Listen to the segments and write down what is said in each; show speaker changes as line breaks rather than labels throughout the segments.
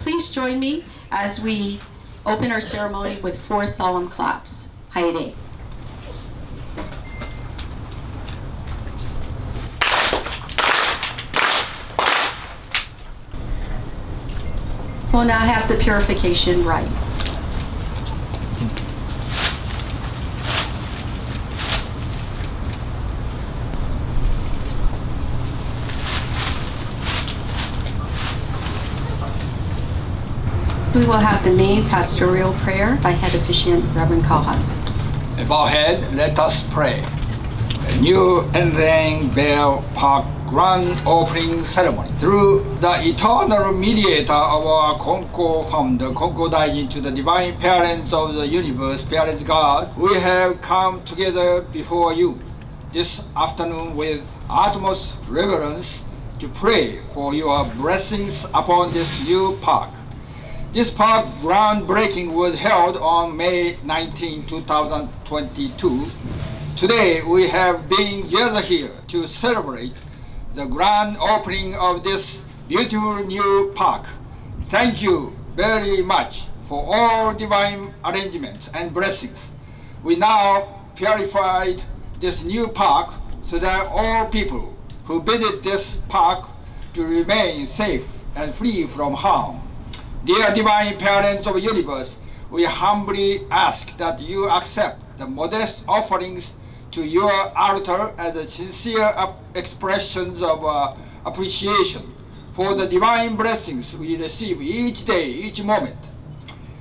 Please join me as we open our ceremony with 4 solemn claps. Haere. We'll now have the purification rite. We will have the main pastoral prayer by head officiant Reverend Kahatsu.
Bow head, let us pray. A new Heinlenville Park grand opening ceremony. Through the eternal mediator of our Konko founder, Konko Daijin, to the divine parents of the universe, parents God, we have come together before you this afternoon with utmost reverence to pray for your blessings upon this new park. This park groundbreaking was held on May 19, 2022. Today we have been gathered here to celebrate the grand opening of this beautiful new park. Thank you very much for all divine arrangements and blessings. We now purified this new park so that all people who visit this park to remain safe and free from harm. Dear divine parents of the universe, we humbly ask that you accept the modest offerings to your altar as a sincere expressions of appreciation for the divine blessings we receive each day, each moment.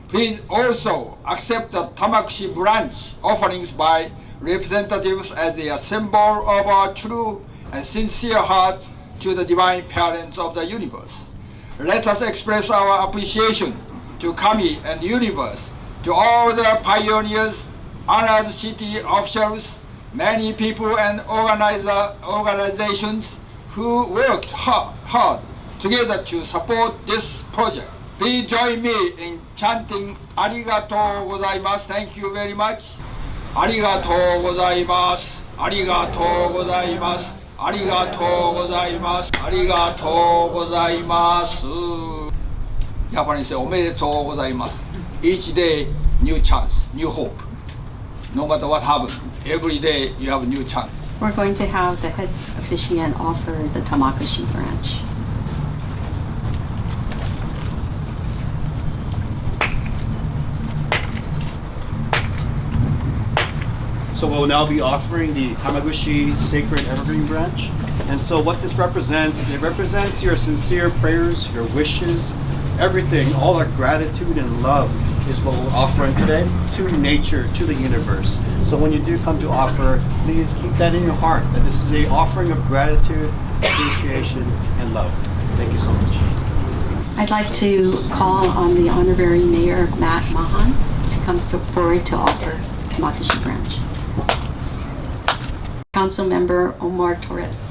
Please also accept the Tamakushi branch offerings by representatives as a symbol of our true and sincere hearts to the divine parents of the universe. Let us express our appreciation to Kami and the universe, to all the pioneers, honored city officials, many people and organizations who worked hard together to support this project. Please join me in chanting Arigatou gozaimasu. Thank you very much. Arigatou gozaimasu. Arigatou gozaimasu. Arigatou gozaimasu. Arigatou gozaimasu. Japanese say, omedetou gozaimasu. Each day, new chance, new hope. No matter what happens, every day you have a new chance.
We're going to have the head officiant offer the Tamakushi branch.
So we'll now be offering the Tamaguchi Sacred Evergreen Branch. And so what this represents, it represents your sincere prayers, your wishes, everything, all our gratitude and love is what we're offering today to nature, to the universe. So when you do come to offer, please keep that in your heart, that this is an offering of gratitude, appreciation, and love. Thank you so much.
I'd like to call on the Honorary Mayor, Matt Mahan, to come forward to offer Tamakushi branch. Council Member Omar Torres.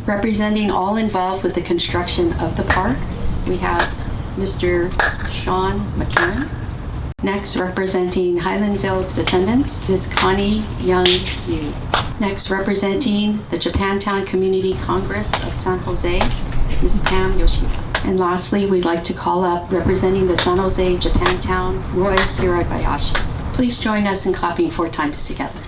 Representing all involved with the construction of the park, we have Mr. Sean McCarran. Next, representing Heinlenville descendants, Ms. Connie Young Yu. Next, representing the Japantown Community Congress of San Jose, Ms. Pam Yoshida. And lastly, we'd like to call up representing the San Jose Japantown, Roy Hirabayashi. Please join us in clapping 4 times together.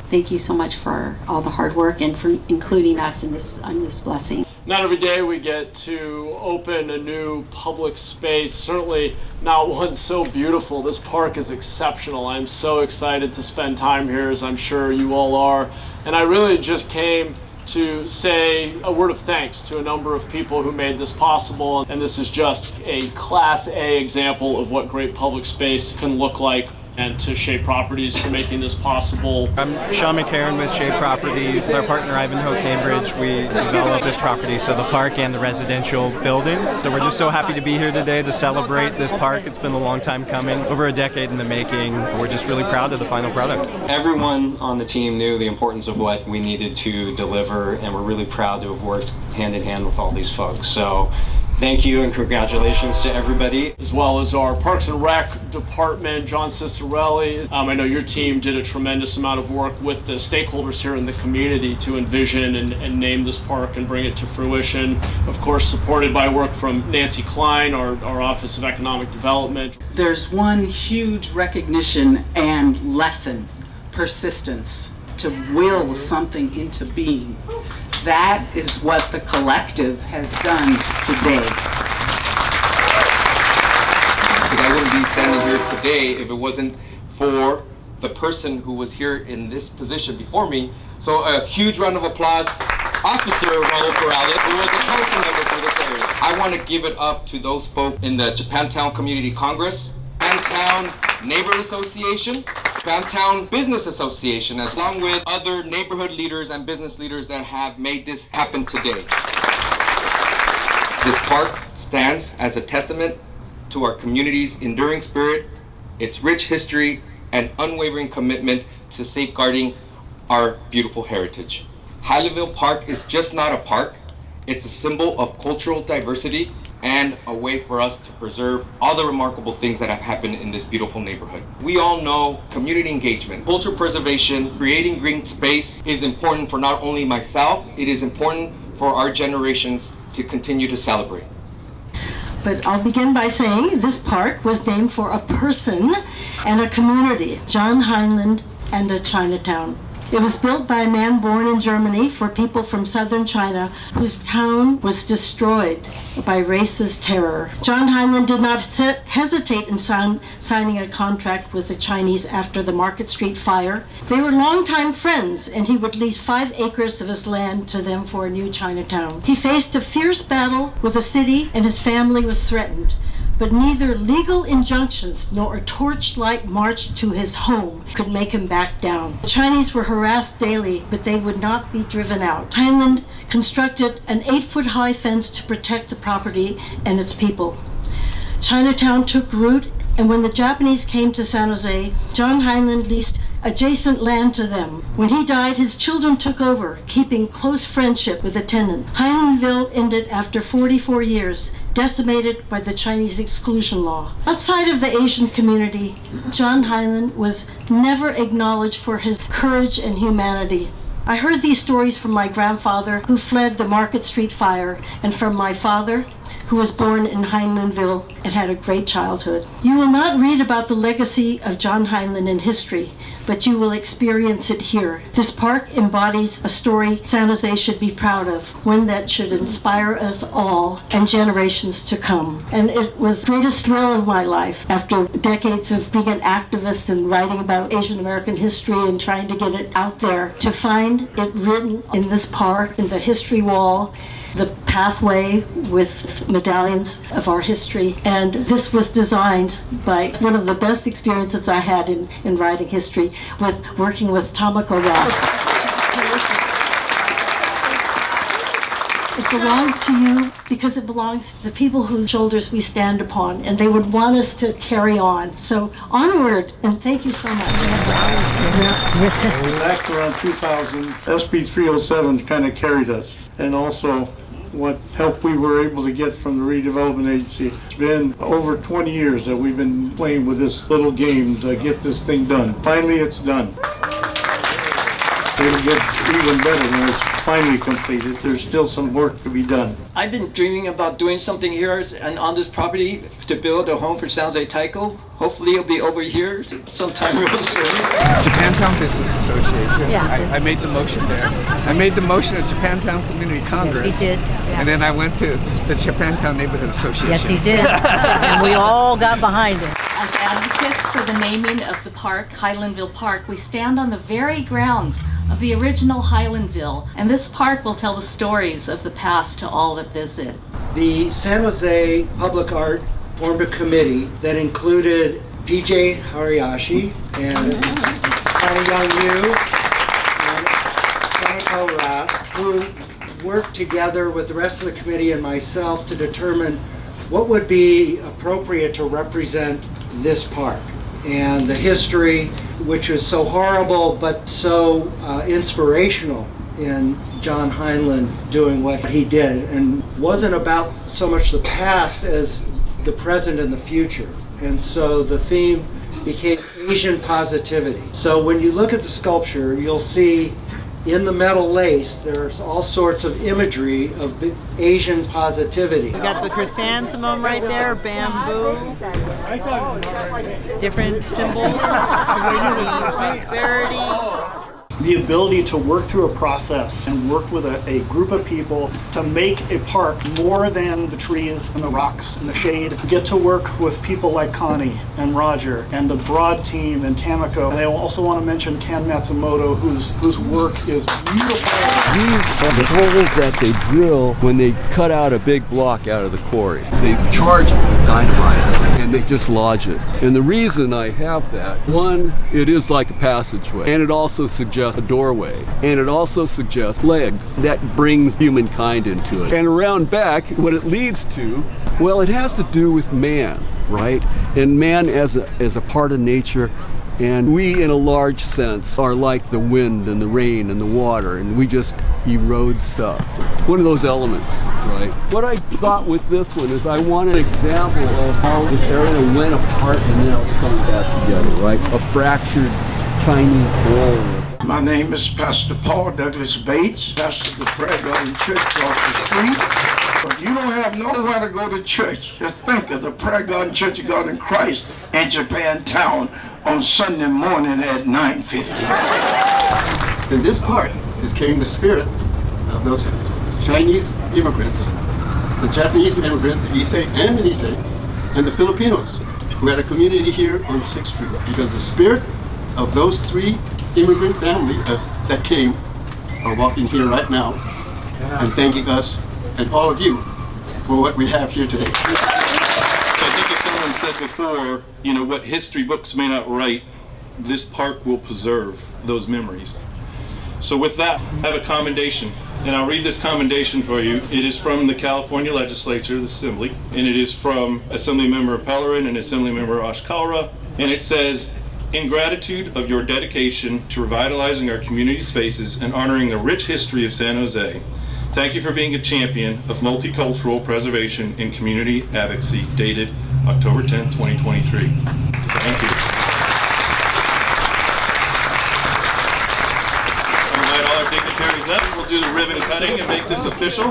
Thank you so much for all the hard work and for including us in this blessing.
Not every day we get to open a new public space, certainly not one so beautiful. This park is exceptional. I'm so excited to spend time here, as I'm sure you all are. And I really just came to say a word of thanks to a number of people who made this possible. And this is just a Class A example of what great public space can look like, and to Shea Properties for making this possible.
I'm Sean McCarran with Shea Properties. With our partner Ivanhoe Cambridge, we developed this property, so the park and the residential buildings. So we're just so happy to be here today to celebrate this park. It's been a long time coming, over a decade in the making. We're just really proud of the final product.
Everyone on the team knew the importance of what we needed to deliver, and we're really proud to have worked hand in hand with all these folks. So Thank you and congratulations to everybody.
As well as our Parks and Rec department, John Cicerelli. I know your team did a tremendous amount of work with the stakeholders here in the community to envision and name this park and bring it to fruition. Of course, supported by work from Nancy Klein, our Office of Economic Development.
There's one huge recognition and lesson: persistence, to will something into being. That is what the collective has done today.
Because I wouldn't be standing here today if it wasn't for the person who was here in this position before me. So a huge round of applause. Officer Raul Perales, who was a council member for this area. I want to give it up to those folk in the Japantown Community Congress, Japantown Neighborhood Association, Japantown Business Association, as along with other neighborhood leaders and business leaders that have made this happen today. This park stands as a testament to our community's enduring spirit, its rich history, and unwavering commitment to safeguarding our beautiful heritage. Heinlenville Park is just not a park, it's a symbol of cultural diversity and a way for us to preserve all the remarkable things that have happened in this beautiful neighborhood. We all know community engagement, cultural preservation, creating green space is important for not only myself, it is important for our generations to continue to celebrate.
But I'll begin by saying this park was named for a person and a community, John Heinlen and a Chinatown. It was built by a man born in Germany for people from southern China whose town was destroyed by racist terror. John Heinlen did not hesitate in signing a contract with the Chinese after the Market Street fire. They were longtime friends, and he would lease 5 acres of his land to them for a new Chinatown. He faced a fierce battle with the city, and his family was threatened. But neither legal injunctions nor a torchlight march to his home could make him back down. The Chinese were harassed daily, but they would not be driven out. Heinlen constructed an 8-foot-high fence to protect the property and its people. Chinatown took root, and when the Japanese came to San Jose, John Heinlen leased adjacent land to them. When he died, his children took over, keeping close friendship with the tenant. Heinlenville ended after 44 years, decimated by the Chinese exclusion law. Outside of the Asian community, John Heinlen was never acknowledged for his courage and humanity. I heard these stories from my grandfather, who fled the Market Street fire, and from my father, who was born in Heinlenville and had a great childhood. You will not read about the legacy of John Heinlen in history, but you will experience it here. This park embodies a story San Jose should be proud of, one that should inspire us all and generations to come. And it was the greatest thrill of my life, after decades of being an activist and writing about Asian American history and trying to get it out there, to find it written in this park, in the history wall, the pathway with medallions of our history. And this was designed by one of the best experiences I had in writing history, with working with Tomoko Ross. It belongs to you because it belongs to the people whose shoulders we stand upon, and they would want us to carry on. So onward, and thank you so much.
Back around 2000, SB 307 kind of carried us, and also what help we were able to get from the redevelopment agency. It's been over 20 years that we've been playing with this little game to get this thing done. Finally, it's done. It'll get even better when it's finally completed. There's still some work to be done.
I've been dreaming about doing something here and on this property to build a home for San Jose Taiko. Hopefully it'll be over here sometime real soon.
Japantown Business Association.
Yeah.
I made the motion there. I made the motion at Japantown Community Congress.
Yes, he did. Yeah.
And then I went to the Japantown Neighborhood Association.
Yes, he did. And we all got behind it.
As advocates for the naming of the park, Heinlenville Park, we stand on the very grounds of the original Heinlenville, and this park will tell the stories of the past to all that visit.
The San Jose Public Art formed a committee that included PJ Hariyashi and Connie Young Yu and Tomoko Ross, who worked together with the rest of the committee and myself to determine what would be appropriate to represent this park and the history, which is so horrible but so inspirational in John Heinlen doing what he did, and wasn't about so much the past as the present and the future. And so the theme became Asian positivity. So when you look at the sculpture, you'll see in the metal lace, there's all sorts of imagery of Asian positivity.
We got the chrysanthemum right there, bamboo, different symbols, prosperity.
The ability to work through a process and work with a group of people to make a park more than the trees and the rocks and the shade. Get to work with people like Connie and Roger and the broad team and Tamiko. And I also want to mention Ken Matsumoto, whose work is beautiful.
These are the holes that they drill when they cut out a big block out of the quarry. They charge it with dynamite and they just lodge it. And the reason I have that, one, it is like a passageway, and it also suggests a doorway, and it also suggests legs that brings humankind into it. And around back, what it leads to, well, it has to do with man, right? And man as a part of nature, and we in a large sense are like the wind and the rain and the water, and we just erode stuff. One of those elements, right? What I thought with this one is I want an example of how this area went apart and now it's coming back together, right? A fractured Chinese bowl.
My name is Pastor Paul Douglas Bates, pastor of the Prayer Garden Church across the street. If you don't have nowhere to go to church, just think of the Prayer Garden Church of God in Christ in Japantown on Sunday morning at 9:50.
And this part is carrying the spirit of those Chinese immigrants, the Japanese immigrants, the Issei and the Nisei, and the Filipinos who had a community here on 6th Street. Because the spirit of those three immigrant families that came are walking here right now and thanking us and all of you for what we have here today.
So I think as someone said before, you know, what history books may not write, this park will preserve those memories. So with that, I have a commendation, and I'll read this commendation for you. It is from the California Legislature, the Assembly, and it is from Assemblymember Pellerin and Assemblymember Ashkaura, and it says, "In gratitude of your dedication to revitalizing our community spaces and honoring the rich history of San Jose, thank you for being a champion of multicultural preservation and community advocacy, dated October 10th, 2023. Thank you. I'll invite all our dignitaries up. We'll do the ribbon cutting and make this official.